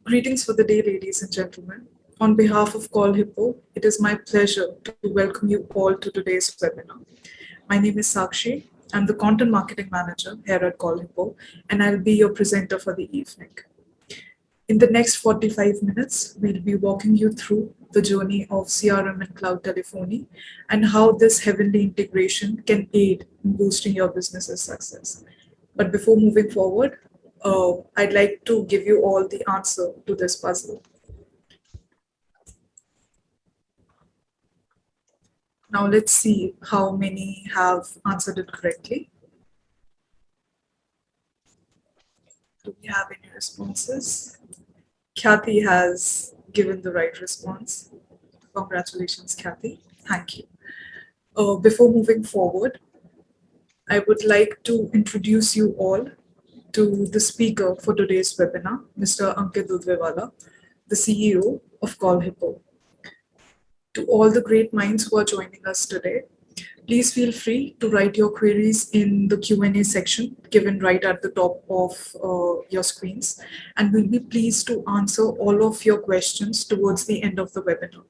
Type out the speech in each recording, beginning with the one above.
Greetings for the day, ladies and gentlemen. On behalf of Call Hippo, it is my pleasure to welcome you all to today's webinar. My name is Sakshi. I'm the Content Marketing Manager here at Call Hippo, and I'll be your presenter for the evening. In the next 45 minutes, we'll be walking you through the journey of CRM and cloud telephony and how this heavenly integration can aid in boosting your business's success. But before moving forward, I'd like to give you all the answer to this puzzle. Now let's see how many have answered it correctly. Do we have any responses? Khyati has given the right response. Congratulations, Khyati. Thank you. Before moving forward, I would like to introduce you all to the speaker for today's webinar, Mr. Ankit Dudhwewala, the CEO of Call Hippo. To all the great minds who are joining us today, please feel free to write your queries in the Q&A section given right at the top of your screens, and we'll be pleased to answer all of your questions towards the end of the webinar.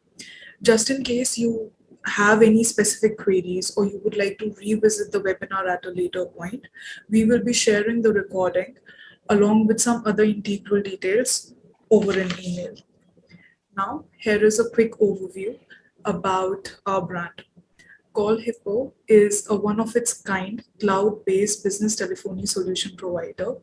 Just in case you have any specific queries or you would like to revisit the webinar at a later point, we will be sharing the recording along with some other integral details over an email. Now, here is a quick overview about our brand. Call Hippo is a one of its kind cloud-based business telephony solution provider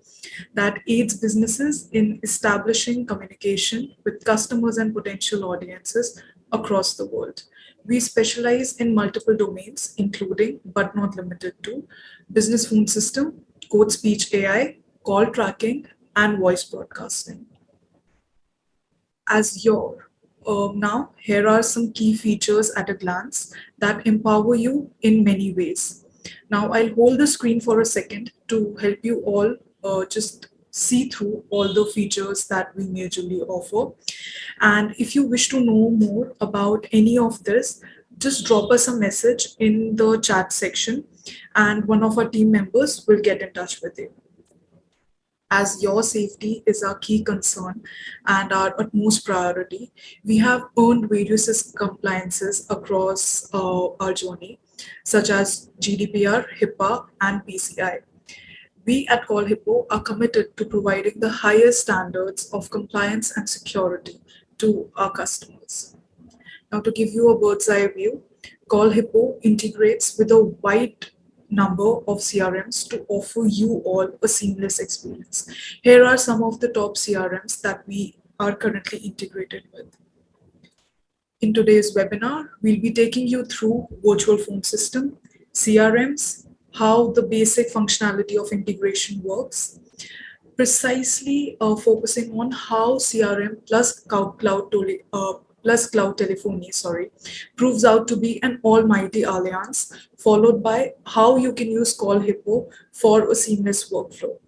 that aids businesses in establishing communication with customers and potential audiences across the world. We specialize in multiple domains, including, but not limited to, business phone system, code speech AI, call tracking, and voice broadcasting. As your now, here are some key features at a glance that empower you in many ways. Now, I'll hold the screen for a second to help you all just see through all the features that we majorly offer. And if you wish to know more about any of this, just drop us a message in the chat section and one of our team members will get in touch with you. As your safety is our key concern and our utmost priority, we have earned various compliances across our journey, such as GDPR, HIPAA, and PCI. We at Call Hippo are committed to providing the highest standards of compliance and security to our customers. Now, to give you a bird's eye view, Call Hippo integrates with a wide number of CRMs to offer you all a seamless experience. Here are some of the top CRMs that we are currently integrated with. In today's webinar, we'll be taking you through virtual phone system, CRMs, how the basic functionality of integration works, precisely focusing on how CRM plus cloud telephony, proves out to be an almighty alliance, followed by how you can use Call Hippo for a seamless workflow.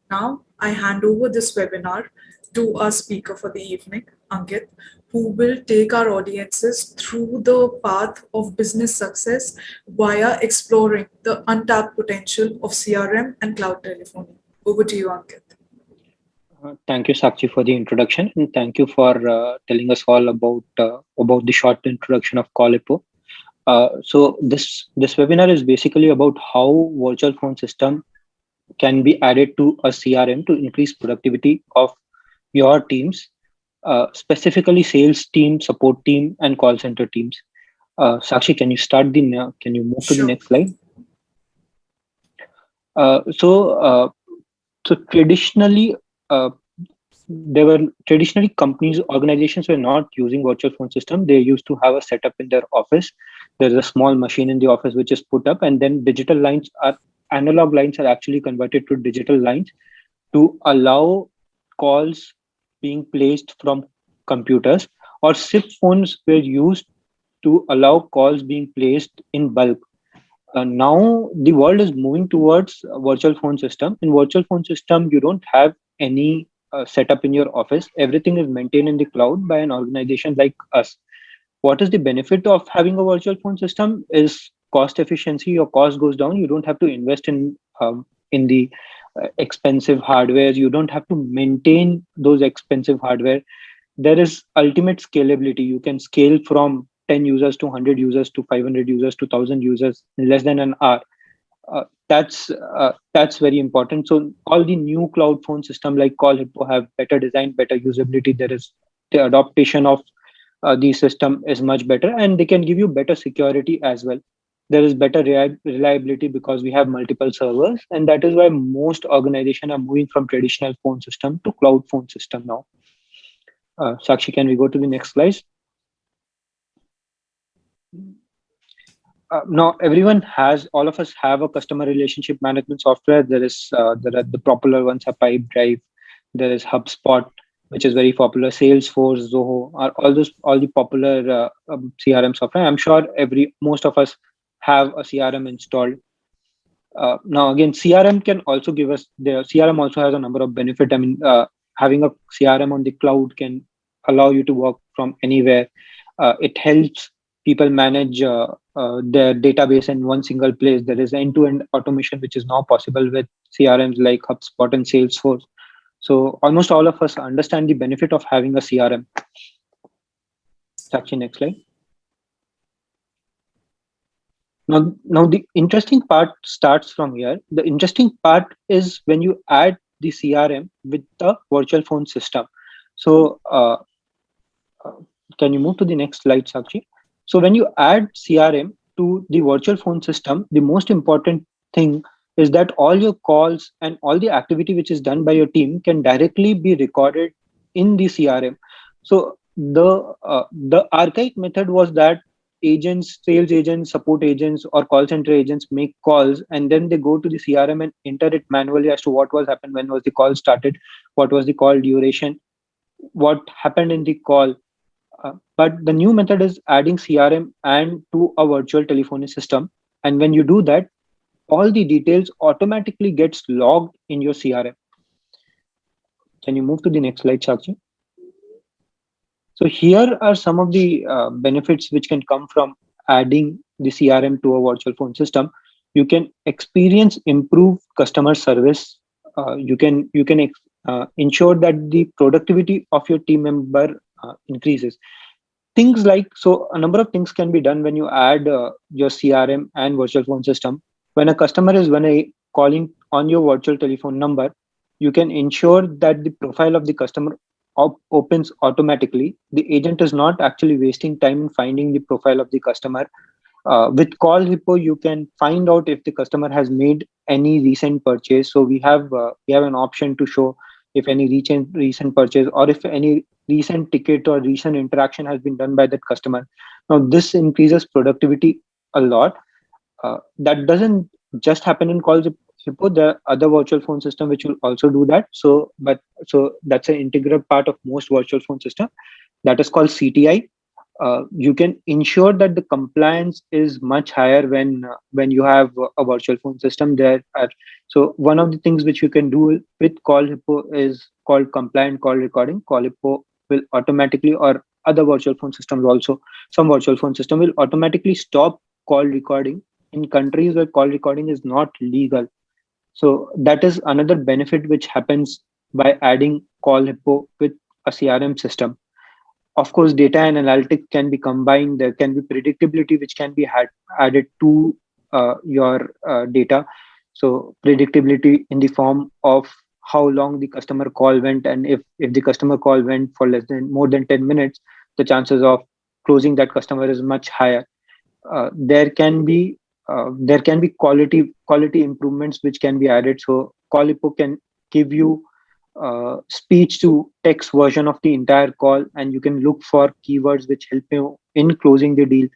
Now, I hand over this webinar to our speaker for the evening, Ankit, who will take our audiences through the path of business success via exploring the untapped potential of CRM and cloud telephony. Over to you, Ankit. Thank you, Sakshi, for the introduction, and thank you for telling us all about the short introduction of Call Hippo. So this webinar is basically about how virtual phone system can be added to a CRM to increase productivity of your teams, specifically sales team, support team, and call center teams. Sakshi, can you move to the Sure. next slide? So traditionally, organizations were not using virtual phone system. They used to have a setup in their office. There's a small machine in the office which is put up, and then analog lines are actually converted to digital lines to allow calls being placed from computers, or SIP phones were used to allow calls being placed in bulk. Now the world is moving towards a virtual phone system. In virtual phone system, you don't have any setup in your office. Everything is maintained in the cloud by an organization like us. What is the benefit of having a virtual phone system is cost efficiency. Your cost goes down. You don't have to invest in the expensive hardware. You don't have to maintain those expensive hardware. There is ultimate scalability. You can scale from 10 users to 100 users to 500 users to 1000 users in less than an hour. That's very important. So all the new cloud phone system like Call Hippo have better design, better usability. There is the adaptation of the system is much better, and they can give you better security as well. There is better reliability because we have multiple servers, and that is why most organizations are moving from traditional phone system to cloud phone system now. Sakshi, can we go to the next slide? Now everyone has, all of us have a customer relationship management software. There are the popular ones are Pipedrive, there is HubSpot, which is very popular, Salesforce, Zoho, are all the popular CRM software. I'm sure most of us have a CRM installed. Now again, CRM can also give us, the CRM also has a number of benefit. I mean, having a CRM on the cloud can allow you to work from anywhere. It helps people manage their database in one single place. There is end-to-end automation which is now possible with CRMs like HubSpot and Salesforce. So almost all of us understand the benefit of having a CRM. Sakshi, next slide. Now the interesting part starts from here. The interesting part is when you add the CRM with the virtual phone system. So can you move to the next slide, Sakshi? So when you add CRM to the virtual phone system, the most important thing is that all your calls and all the activity which is done by your team can directly be recorded in the CRM. So the archaic method was that agents, sales agents, support agents, or call center agents make calls, and then they go to the CRM and enter it manually as to what was happened, when was the call started, what was the call duration, what happened in the call. But the new method is adding CRM and to a virtual telephony system. And when you do that, all the details automatically gets logged in your CRM. Can you move to the next slide, Sakshi? So here are some of the benefits which can come from adding the CRM to a virtual phone system. You can experience improved customer service. You can ensure that the productivity of your team member increases. Things like, so a number of things can be done when you add your CRM and virtual phone system. When a customer is calling on your virtual telephone number, you can ensure that the profile of the customer opens automatically. The agent is not actually wasting time in finding the profile of the customer. With Call Hippo, you can find out if the customer has made any recent purchase. So we have an option to show if any recent purchase, or if any recent ticket or recent interaction has been done by that customer. Now this increases productivity a lot. That doesn't just happen in Call Hippo. There are other virtual phone system which will also do that. So that's an integral part of most virtual phone system. That is called CTI. You can ensure that the compliance is much higher when you have a virtual phone system. So one of the things which you can do with Call Hippo is called compliant call recording. Call Hippo will automatically, or other virtual phone systems also, some virtual phone system will automatically stop call recording in countries where call recording is not legal. So that is another benefit which happens by adding Call Hippo with a CRM system. Of course, data and analytics can be combined. There can be predictability which can be added to your data. So predictability in the form of how long the customer call went, and if the customer call went for more than 10 minutes, the chances of closing that customer is much higher. There can be quality improvements which can be added. So Calipo can give you speech to text version of the entire call, and you can look for keywords which help you in closing the deal.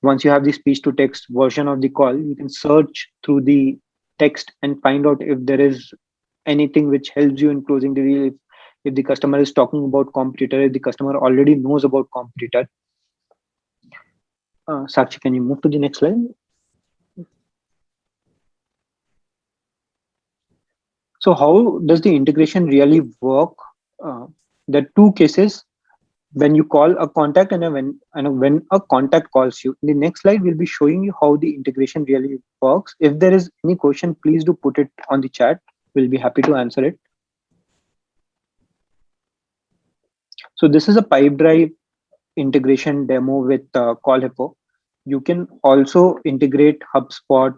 Once you have the speech to text version of the call, you can search through the text and find out if there is anything which helps you in closing the deal. If the customer is talking about competitor, if the customer already knows about competitor. Sakshi, can you move to the next slide? So how does the integration really work? There are two cases: when you call a contact and when a contact calls you. In the next slide, we'll be showing you how the integration really works. If there is any question, please do put it on the chat. will be happy to answer it. So this is a Pipedrive integration demo with Call Hippo. You can also integrate HubSpot,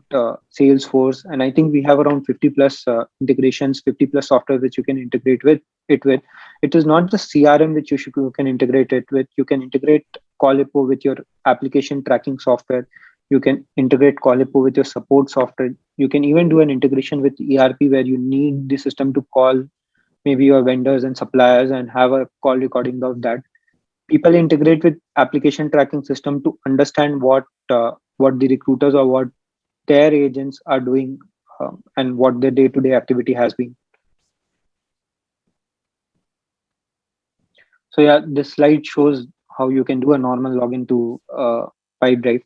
Salesforce, and I think we have around 50 plus integrations, 50 plus software which you can integrate with it with. It is not the CRM which you can integrate it with. You can integrate Call Hippo with your application tracking software. You can integrate Call Hippo with your support software. You can even do an integration with ERP where you need the system to call maybe your vendors and suppliers and have a call recording of that. People integrate with application tracking system to understand what the recruiters or what their agents are doing, and what their day-to-day activity has been. So yeah, this slide shows how you can do a normal login to Pipedrive.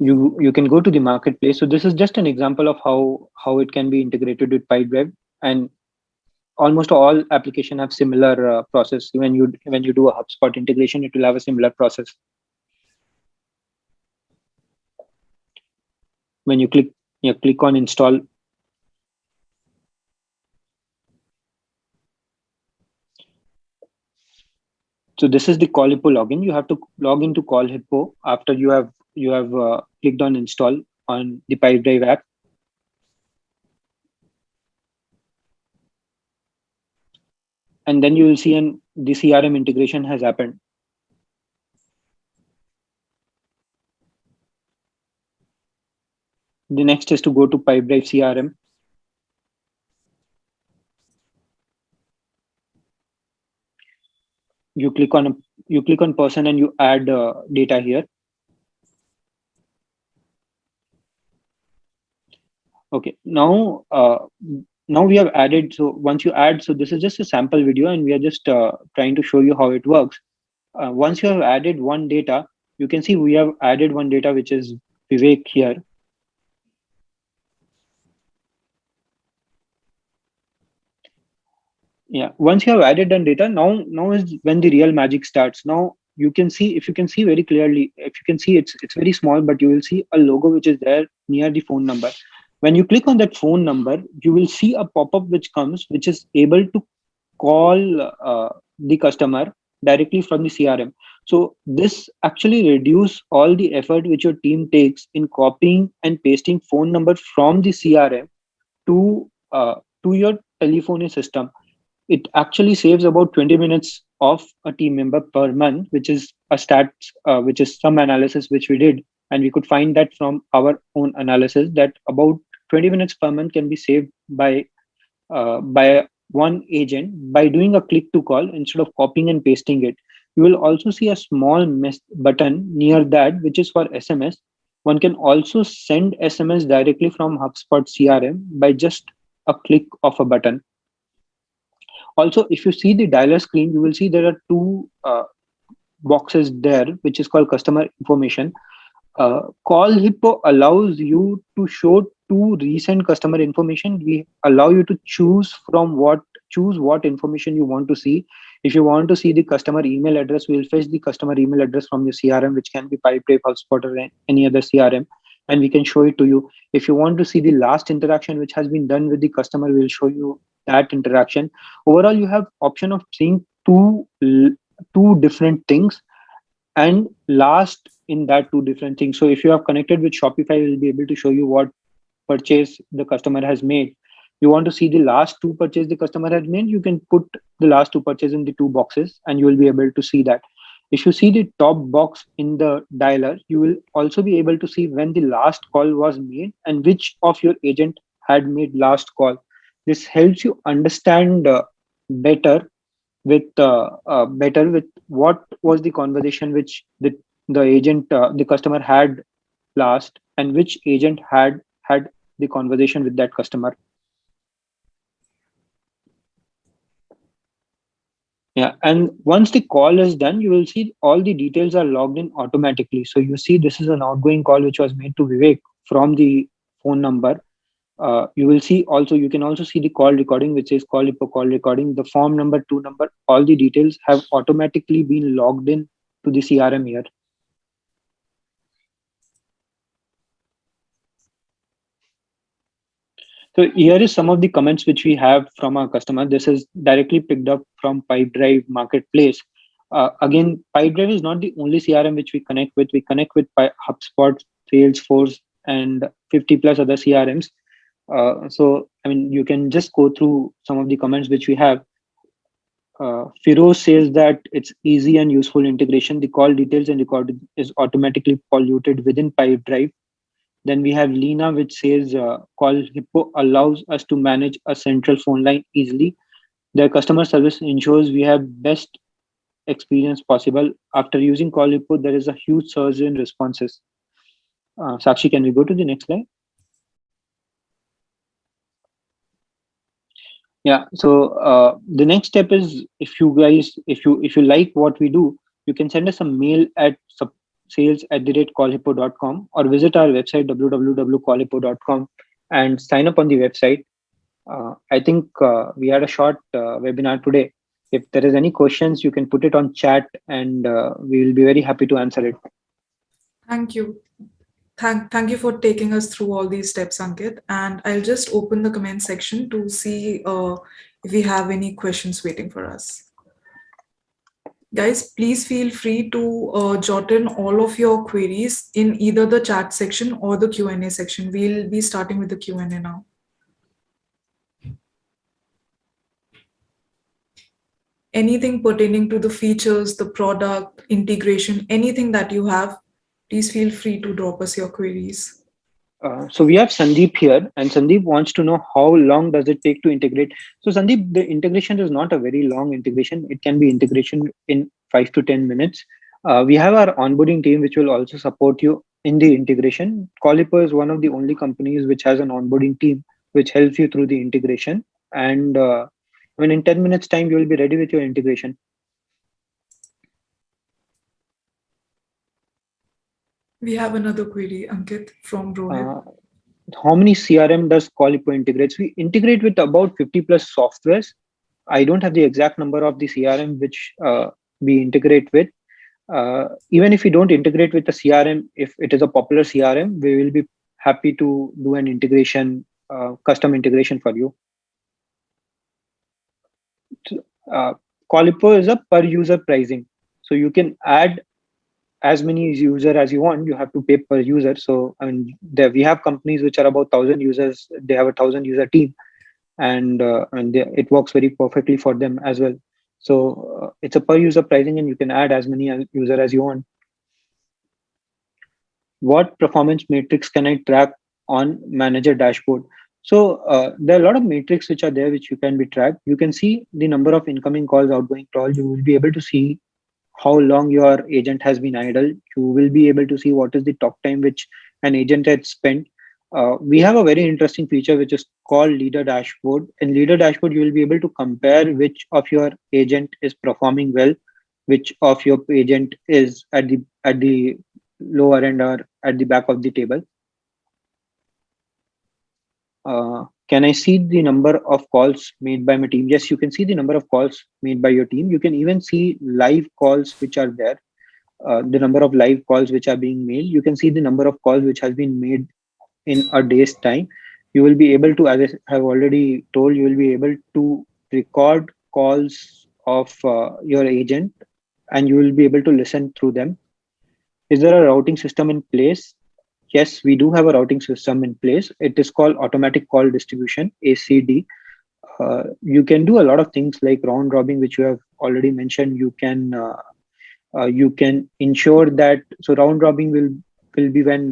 You can go to the marketplace. So this is just an example of how it can be integrated with Pipedrive, and almost all application have similar process. When you do a HubSpot integration, it will have a similar process. When you click on install, so this is the Call Hippo login. You have to log into Call Hippo after you have clicked on install on the Pipedrive app. And then you will see the CRM integration has happened. The next is to go to Pipedrive CRM. You click on person and you add data here. Okay, now we have added. So once you add, so this is just a sample video, and we are just trying to show you how it works. Once you have added one data, you can see we have added one data, which is Vivek here. Yeah, once you have added done data, now is when the real magic starts. Now you can see, if you can see very clearly, if you can see, it's very small, but you will see a logo which is there near the phone number. When you click on that phone number, you will see a pop-up which comes, which is able to call the customer directly from the CRM. So this actually reduce all the effort which your team takes in copying and pasting phone number from the CRM to your telephony system. It actually saves about 20 minutes of a team member per month, which is a stats, which is some analysis which we did, and we could find that from our own analysis that about 20 minutes per month can be saved by one agent by doing a click to call instead of copying and pasting it. You will also see a small button near that, which is for SMS. One can also send SMS directly from HubSpot CRM by just a click of a button. Also, if you see the dialer screen, you will see there are two boxes there, which is called customer information. Call Hippo allows you to show two recent customer information. We allow you to choose what information you want to see. If you want to see the customer email address, we'll fetch the customer email address from your CRM, which can be Pipedrive, HubSpot, or any other CRM, and we can show it to you. If you want to see the last interaction which has been done with the customer, we'll show you that interaction. Overall, you have option of seeing two different things and last in that two different things. So if you have connected with Shopify, we'll be able to show you what purchase the customer has made. You want to see the last two purchase the customer has made, you can put the last two purchase in the two boxes and you will be able to see that. If you see the top box in the dialer, you will also be able to see when the last call was made and which of your agent had made last call. This helps you understand better with what was the conversation which the agent the customer had last and which agent had the conversation with that customer. Yeah, and once the call is done, you will see all the details are logged in automatically. So you see this is an outgoing call which was made to Vivek from the phone number. You will see also, you can also see the call recording, which is call recording, the form number, two number, all the details have automatically been logged in to the CRM here. So here is some of the comments which we have from our customer. This is directly picked up from Pipedrive Marketplace. Again, Pipedrive is not the only CRM which we connect with. We connect with HubSpot, Salesforce, and 50 plus other CRMs. So, I mean, you can just go through some of the comments which we have. Firoz says that it's easy and useful integration. The call details and record is automatically polluted within Pipedrive. Then we have Lena, which says Call Hippo allows us to manage a central phone line easily. Their customer service ensures we have best experience possible. After using Call Hippo, there is a huge surge in responses. Sakshi, can we go to the next slide? Yeah. So the next step is, if you guys, if you like what we do, you can send us a mail at sales@callhippo.com or visit our website www.callhippo.com and sign up on the website. I think we had a short webinar today. If there is any questions, you can put it on chat, and we will be very happy to answer it. Thank you. Thank you for taking us through all these steps, Ankit. And I'll just open the comment section to see if we have any questions waiting for us. Guys, please feel free to jot in all of your queries in either the chat section or the Q&A section. We'll be starting with the Q&A now. Anything pertaining to the features, the product, integration, anything that you have, please feel free to drop us your queries. So we have Sandeep here, and Sandeep wants to know how long does it take to integrate. So Sandeep, the integration is not a very long integration. It can be integration in 5 to 10 minutes. We have our onboarding team, which will also support you in the integration. Caliper is one of the only companies which has an onboarding team, which helps you through the integration. And when in 10 minutes time, you will be ready with your integration. We have another query, Ankit, from Rohit. How many CRM does Calipo integrates? We integrate with about 50 plus softwares. I don't have the exact number of the CRM which we integrate with. Even if we don't integrate with the CRM, if it is a popular CRM, we will be happy to do an integration, custom integration for you. Calipo is a per user pricing. So you can add as many user as you want. You have to pay per user. So I mean, we have companies which are about 1,000 users. They have a 1,000 user team, and it works very perfectly for them as well. So it's a per user pricing, and you can add as many user as you want. What performance metrics can I track on manager dashboard? So there are a lot of metrics which are there which you can be tracked. You can see the number of incoming calls, outgoing calls. You will be able to see how long your agent has been idle. You will be able to see what is the talk time which an agent had spent. We have a very interesting feature which is called Leader Dashboard. In Leader Dashboard, you will be able to compare which of your agent is performing well, which of your agent is at the lower end or at the back of the table. Can I see the number of calls made by my team? Yes, you can see the number of calls made by your team. You can even see live calls which are there, the number of live calls which are being made. You can see the number of calls which has been made in a day's time. You will be able to, as I have already told, you will be able to record calls of your agent, and you will be able to listen through them. Is there a routing system in place? Yes, we do have a routing system in place. It is called automatic call distribution, ACD. You can do a lot of things like round robin, which you have already mentioned. You can ensure that, so round robin will be when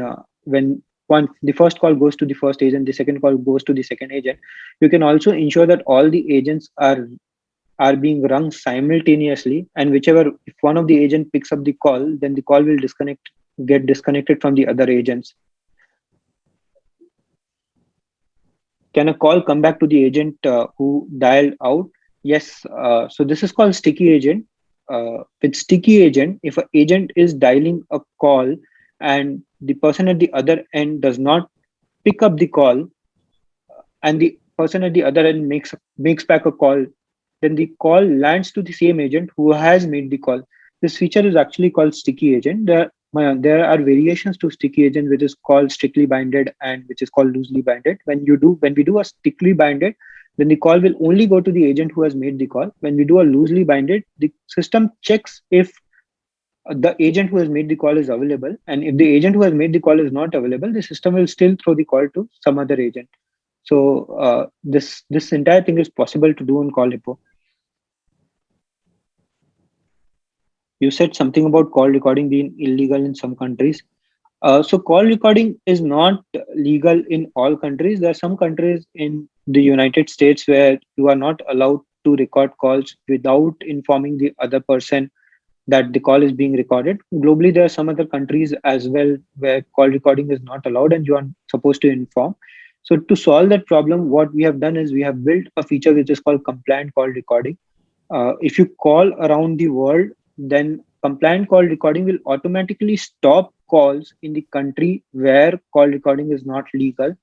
the first call goes to the first agent, the second call goes to the second agent. You can also ensure that all the agents are being rung simultaneously, and if one of the agent picks up the call, then the call will get disconnected from the other agents. Can a call come back to the agent who dialed out? Yes. So this is called sticky agent. With sticky agent, if an agent is dialing a call and the person at the other end does not pick up the call, and the person at the other end makes back a call, then the call lands to the same agent who has made the call. This feature is actually called sticky agent. There are variations to sticky agent, which is called strictly binded and which is called loosely binded. When we do a strictly binded, then the call will only go to the agent who has made the call. When we do a loosely binded, the system checks if the agent who has made the call is available, and if the agent who has made the call is not available, the system will still throw the call to some other agent. So this entire thing is possible to do on Call Hippo. You said something about call recording being illegal in some countries. So call recording is not legal in all countries. There are some countries in the United States where you are not allowed to record calls without informing the other person that the call is being recorded. Globally, there are some other countries as well where call recording is not allowed and you are supposed to inform. So to solve that problem, what we have done is we have built a feature which is called compliant call recording. If you call around the world, then compliant call recording will automatically stop calls in the country where call recording is not legal.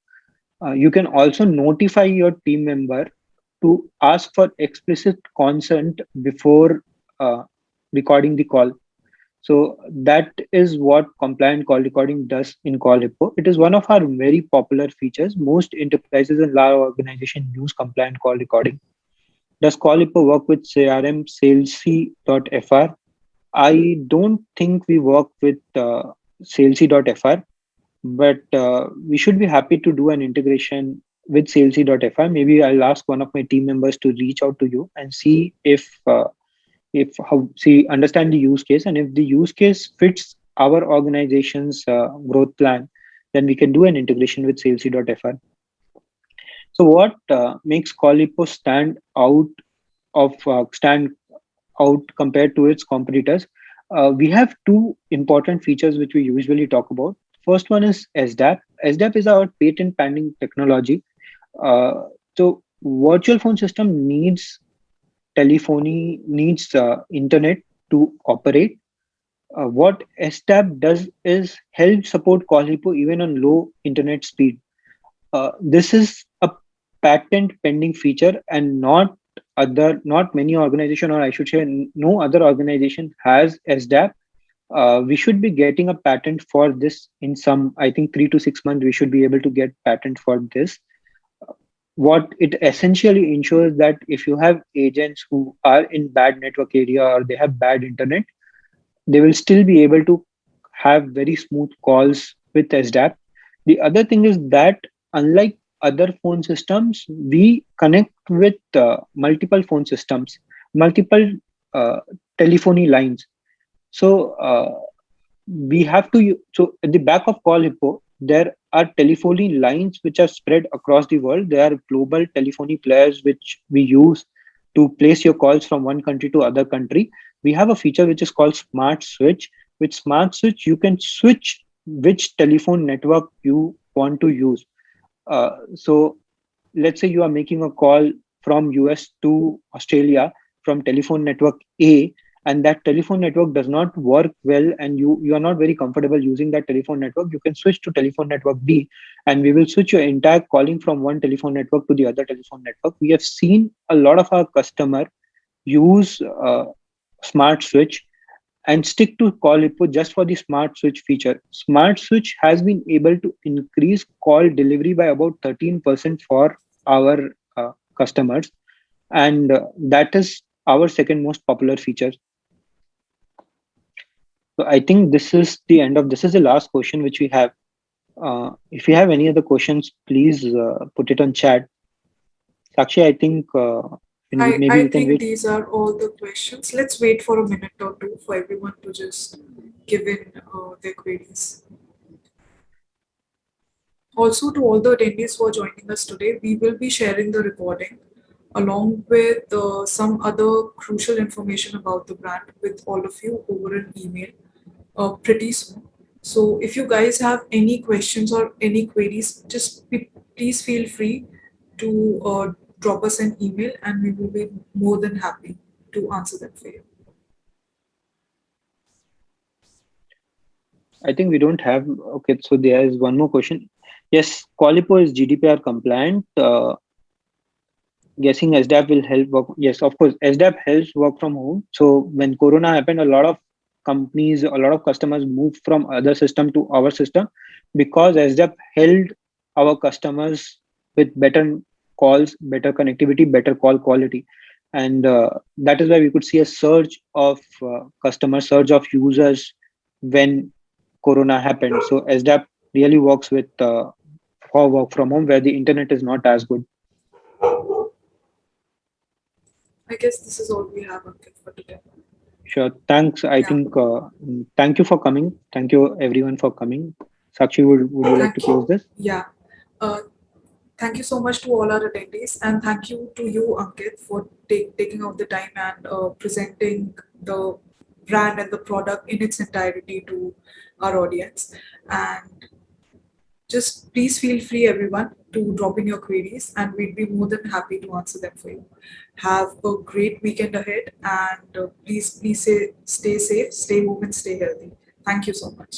You can also notify your team member to ask for explicit consent before recording the call. So that is what compliant call recording does in Call Hippo. It is one of our very popular features. Most enterprises and large organizations use compliant call recording. Does Call Hippo work with CRM Salesy.fr? I don't think we work with Salesy.fr, but we should be happy to do an integration with Salesy.fr. Maybe I'll ask one of my team members to reach out to you and see if how see understand the use case, and if the use case fits our organization's growth plan, then we can do an integration with Salesy.fr. So what makes Colipo stand out compared to its competitors? We have two important features which we usually talk about. First one is SDAP. SDAP is our patent pending technology. So virtual phone system needs telephony, needs internet to operate. What SDAP does is help support Colipo even on low internet speed. This is a patent pending feature, and not many organization, or I should say no other organization has SDAP. We should be getting a patent for this in some, I think, 3 to 6 months. We should be able to get patent for this. What it essentially ensures that if you have agents who are in bad network area or they have bad internet, they will still be able to have very smooth calls with SDAP. The other thing is that unlike other phone systems, we connect with multiple phone systems, multiple uh, telephony lines. So we have to. So at the back of Call Hippo, there are telephony lines which are spread across the world. There are global telephony players which we use to place your calls from one country to other country. We have a feature which is called Smart Switch. With Smart Switch, you can switch which telephone network you want to use. So let's say you are making a call from US to Australia from telephone network A, and that telephone network does not work well, and you are not very comfortable using that telephone network, you can switch to telephone network B, and we will switch your entire calling from one telephone network to the other telephone network. We have seen a lot of our customer use Smart Switch and stick to Call Hippo just for the Smart Switch feature. Smart Switch has been able to increase call delivery by about 13% for our customers, and that is our second most popular feature. So I think this is the end of this. Is the last question which we have. If you have any other questions, please put it on chat. Sakshi, I think maybe I we can think wait. these are all the questions. Let's wait for a minute or two for everyone to just give in their queries. Also, to all the attendees who are joining us today, we will be sharing the recording along with some other crucial information about the brand with all of you over an email pretty soon. So, if you guys have any questions or any queries, please feel free to drop us an email and we will be more than happy to answer them for you. I think we don't have. Okay, so there is one more question. Yes, Qualipo is GDPR compliant. Guessing SDAP will help work. Yes, of course, SDAP helps work from home. So when Corona happened, a lot of companies, a lot of customers moved from other system to our system because SDAP held our customers with better calls, better connectivity, better call quality. And that is why we could see a surge of customers, surge of users when Corona happened. So SDAP really works with for work from home where the internet is not as good. I guess this is all we have, Ankit, for today. Sure. Thanks. I Yeah. think, thank you for coming. Thank you everyone for coming. Sakshi, would you like to Thank you. close this? Yeah. Thank you so much to all our attendees, and thank you to you, Ankit, for taking out the time and presenting the brand and the product in its entirety to our audience. And just please feel free, everyone, to drop in your queries, and we'd be more than happy to answer them for you. Have a great weekend ahead, and please stay safe, stay home, and stay healthy. Thank you so much.